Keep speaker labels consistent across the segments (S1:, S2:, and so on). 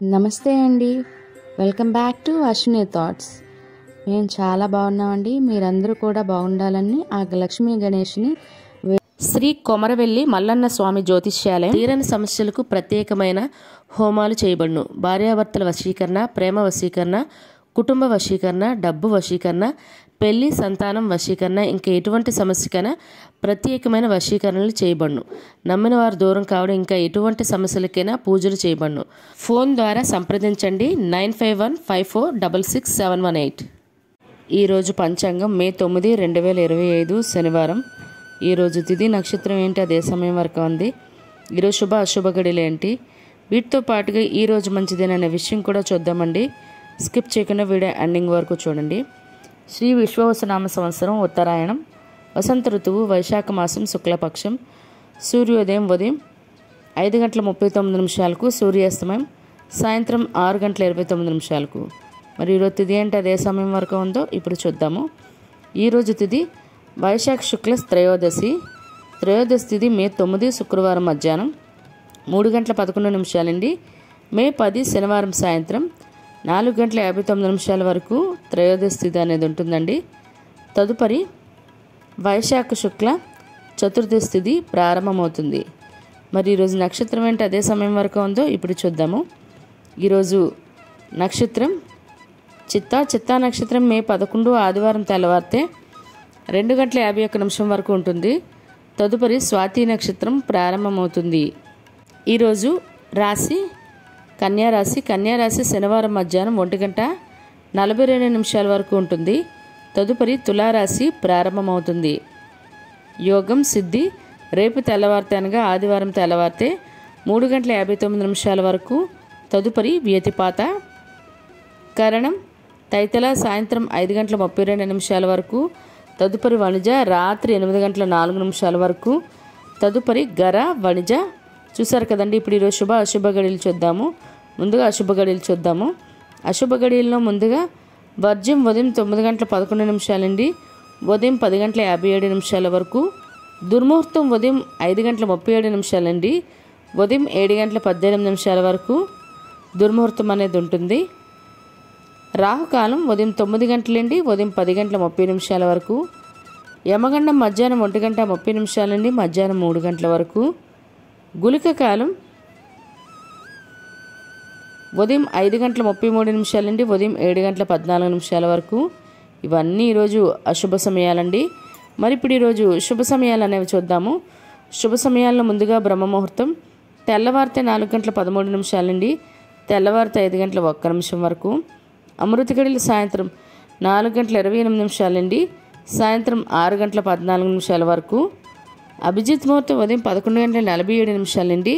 S1: నమస్తే అండి. Welcome back to Ashwini thoughts. మేము చాలా బాగున్నామండి. మీరందరూ కూడా బాగుండాలని ఆ లక్ష్మీ గణేష్ని
S2: శ్రీ కొమరవెల్లి మల్లన్న స్వామి జ్యోతిష్యాలయం తీరని సమస్యలకు ప్రత్యేకమైన హోమాలు చేయబడును. భార్యాభర్తల వశీకరణ, ప్రేమ వశీకరణ, కుటుంబ వశీకరణ, డబ్బు వశీకరణ, పెళ్లి, సంతానం వశీకరణ, ఇంకా ఎటువంటి సమస్యకైనా ప్రత్యేకమైన వశీకరణలు చేయబడును. నమ్మిన వారు దూరం కావడం, ఇంకా ఎటువంటి సమస్యలకైనా పూజలు చేయబడును. ఫోన్ ద్వారా సంప్రదించండి 9515466718. ఈరోజు పంచాంగం మే 9, 2025 శనివారం. ఈరోజు తిథి నక్షత్రం ఏంటి, అదే సమయం వరకు ఉంది. ఈరోజు శుభ అశుభ గడియలు ఏంటి, వీటితో పాటుగా ఈరోజు మంచిదేననే విషయం కూడా చూద్దామండి. స్కిప్ చేయకుండా వీడియో ఎండింగ్ వరకు చూడండి. శ్రీ విశ్వవసనామ సంవత్సరం ఉత్తరాయణం, వసంత ఋతువు, వైశాఖ మాసం, శుక్లపక్షం. సూర్యోదయం ఉదయం 5:39 సూర్యాస్తమయం సాయంత్రం 6:29. మరి ఈరోజు తిథి ఏంటి, అదే సమయం వరకు ఉందో ఇప్పుడు చూద్దాము. ఈరోజు తిథి వైశాఖ శుక్ల త్రయోదశి. త్రయోదశి తిథి మే 9 శుక్రవారం మధ్యాహ్నం 3:11 మే 10 శనివారం సాయంత్రం 4:59 వరకు త్రయోదశి తిథి అనేది ఉంటుందండి. తదుపరి వైశాఖ శుక్ల చతుర్దశి తిథి ప్రారంభమవుతుంది. మరి ఈరోజు నక్షత్రం ఏంటి, అదే సమయం వరకు ఉందో ఇప్పుడు చూద్దాము. ఈరోజు నక్షత్రం చిత్తా నక్షత్రం మే 11 ఆదివారం తెల్లవారితే 2:51 వరకు ఉంటుంది. తదుపరి స్వాతి నక్షత్రం ప్రారంభమవుతుంది. ఈరోజు రాశి కన్యారాశి శనివారం మధ్యాహ్నం 1:42 వరకు ఉంటుంది. తదుపరి తులారాశి ప్రారంభమవుతుంది. యోగం సిద్ధి రేపు తెల్లవారితే అనగా ఆదివారం తెల్లవారితే 3:59 వరకు. తదుపరి వ్యతిపాత కరణం తైతల సాయంత్రం 5:32 వరకు. తదుపరి వణిజ రాత్రి 8:04 వరకు. తదుపరి గర వణిజ. చూసారు కదండి. ఇప్పుడు ఈరోజు శుభ అశుభ గడియలు చూద్దాము. ముందుగా అశుభ గడియలు చూద్దాము. అశుభ గడియల్లో ముందుగా వర్జ్యం ఉదయం 9:11 ఉదయం 10:57 వరకు. దుర్ముహూర్తం ఉదయం 5:37 ఉదయం 7:18 వరకు దుర్ముహూర్తం అనేది ఉంటుంది. రాహుకాలం ఉదయం 9 ఉదయం 10:30 వరకు. యమగండం మధ్యాహ్నం 1:30 మధ్యాహ్నం 3 వరకు. గుళిక కాలం ఉదయం 5:33 ఉదయం 7:14 వరకు. ఇవన్నీ ఈరోజు అశుభ సమయాలండి. మరి ఇప్పుడు ఈరోజు శుభ సమయాలు అనేవి చూద్దాము. శుభ సమయాల్లో ముందుగా బ్రహ్మముహూర్తం తెల్లవారితే 4:13 తెల్లవారితే 5:01 వరకు. అమృత గడియలు సాయంత్రం 4:28 సాయంత్రం 6:14 వరకు. అభిజిత్ ముహూర్తం ఉదయం 11:47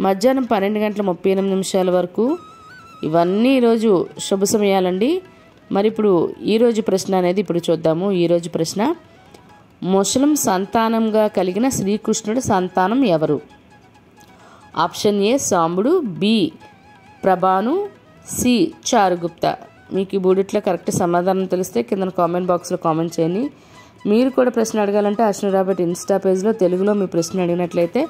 S2: మధ్యాహ్నం 12:38 వరకు. ఇవన్నీ ఈరోజు శుభ సమయాలండి. మరి ఇప్పుడు ఈరోజు ప్రశ్న అనేది ఇప్పుడు చూద్దాము. ఈరోజు ప్రశ్న, ముసలం సంతానంగా కలిగిన శ్రీకృష్ణుడి సంతానం ఎవరు? ఆప్షన్ ఏ సాంబుడు, బి ప్రభాను, సి చారుగుప్త. మీకు ఈ బూడిట్లో కరెక్ట్ సమాధానం తెలిస్తే కింద కామెంట్ బాక్స్లో కామెంట్ చేయండి. మీరు కూడా ప్రశ్న అడగాలంటే అశ్విని రాబర్ట్ ఇన్స్టా పేజ్లో తెలుగులో మీ ప్రశ్న అడిగినట్లయితే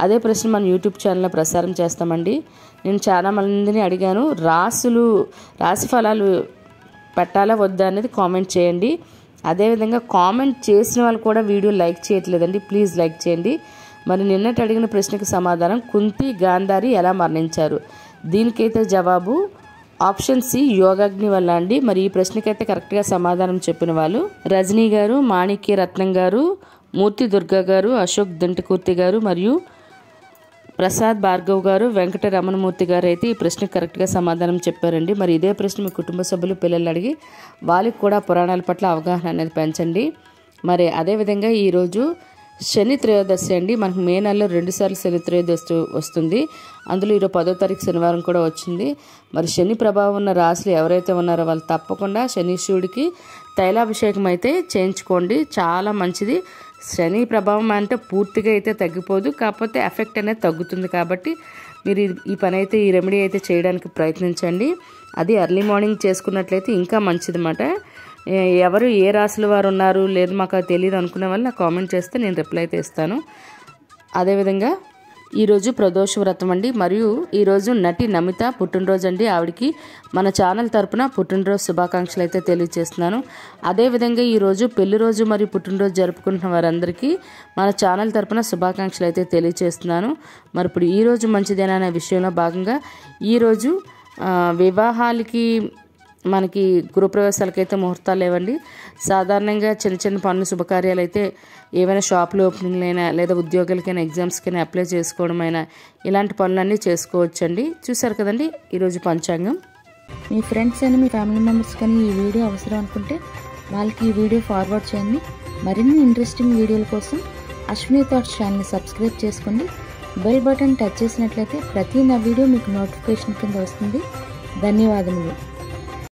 S2: అదే ప్రశ్న మన యూట్యూబ్ ఛానల్లో ప్రసారం చేస్తామండి. నేను చాలా మందిని అడిగాను, రాశి ఫలాలు పెట్టాలా వద్దా అనేది కామెంట్ చేయండి. అదేవిధంగా కామెంట్ చేసిన వాళ్ళు కూడా వీడియో లైక్ చేయట్లేదండి, ప్లీజ్ లైక్ చేయండి. మరి నిన్నటి అడిగిన ప్రశ్నకు సమాధానం, కుంతి గాంధారి ఎలా మరణించారు? దీనికైతే జవాబు ఆప్షన్ సి యోగాగ్ని వల్ల అండి. మరి ఈ ప్రశ్నకైతే కరెక్ట్గా సమాధానం చెప్పిన వాళ్ళు రజనీ గారు, మాణిక్య రత్నం గారు, మూర్తి దుర్గా గారు, అశోక్ దంటకూర్తి గారు మరియు ప్రసాద్ భార్గవ్ గారు, వెంకట రమణమూర్తి గారు అయితే ఈ ప్రశ్నకు కరెక్ట్గా సమాధానం చెప్పారండి. మరి ఇదే ప్రశ్న మీ కుటుంబ సభ్యులు పిల్లలు అడిగి వాళ్ళకి కూడా పురాణాల పట్ల అవగాహన అనేది పెంచండి. మరి అదేవిధంగా ఈరోజు శని త్రయోదశి అండి. మనకు మే నెలలో 2 సార్లు శని త్రయోదశి వస్తుంది. అందులో ఈరోజు 10వ తారీఖు శనివారం కూడా వచ్చింది. మరి శని ప్రభావం ఉన్న రాశులు ఎవరైతే ఉన్నారో వాళ్ళు తప్పకుండా శనీశ్వరుడికి తైలాభిషేకం అయితే చేయించుకోండి, చాలా మంచిది. శని ప్రభావం అంటే పూర్తిగా అయితే తగ్గిపోదు, కాకపోతే ఎఫెక్ట్ అనేది తగ్గుతుంది. కాబట్టి మీరు ఈ పని అయితే, ఈ రెమెడీ అయితే చేయడానికి ప్రయత్నించండి. అది ఎర్లీ మార్నింగ్ చేసుకున్నట్లయితే ఇంకా మంచిదన్నమాట. ఎవరు ఏ రాశుల వారు ఉన్నారు లేదు మాకు తెలియదు అనుకునే వాళ్ళు నాకు కామెంట్ చేస్తే నేను రిప్లై అయితే ఇస్తాను. అదేవిధంగా ఈరోజు ప్రదోష వ్రతం అండి. మరియు ఈరోజు నటి నమిత పుట్టినరోజు అండి. ఆవిడకి మన ఛానల్ తరపున పుట్టినరోజు శుభాకాంక్షలు అయితే తెలియజేస్తున్నాను. అదేవిధంగా ఈరోజు పెళ్లి రోజు మరియు పుట్టినరోజు జరుపుకుంటున్న వారందరికీ మన ఛానల్ తరపున శుభాకాంక్షలు అయితే తెలియజేస్తున్నాను. మరి ఇప్పుడు ఈరోజు మంచిదేనా అనే విషయంలో భాగంగా ఈరోజు వివాహాలకి మనకి గృహప్రవేశాలకైతే ముహూర్తాలు లేవండి. సాధారణంగా చిన్న చిన్న పనులు శుభకార్యాలు అయితే ఏమైనా షాపులు ఓపెనింగ్లైనా లేదా ఉద్యోగాలకైనా ఎగ్జామ్స్కైనా అప్లై చేసుకోవడమైనా ఇలాంటి పనులన్నీ చేసుకోవచ్చండి. చూసారు కదండి ఈరోజు పంచాంగం.
S1: మీ ఫ్రెండ్స్ అని మీ ఫ్యామిలీ మెంబర్స్ కానీ ఈ వీడియో అవసరం అనుకుంటే వాళ్ళకి ఈ వీడియో ఫార్వర్డ్ చేయండి. మరిన్ని ఇంట్రెస్టింగ్ వీడియోల కోసం అశ్విని థాట్స్ ఛానల్ని సబ్స్క్రైబ్ చేసుకోండి. బెల్ బటన్ టచ్ చేసినట్లయితే ప్రతి నా వీడియో మీకు నోటిఫికేషన్ కింద వస్తుంది. ధన్యవాదములు.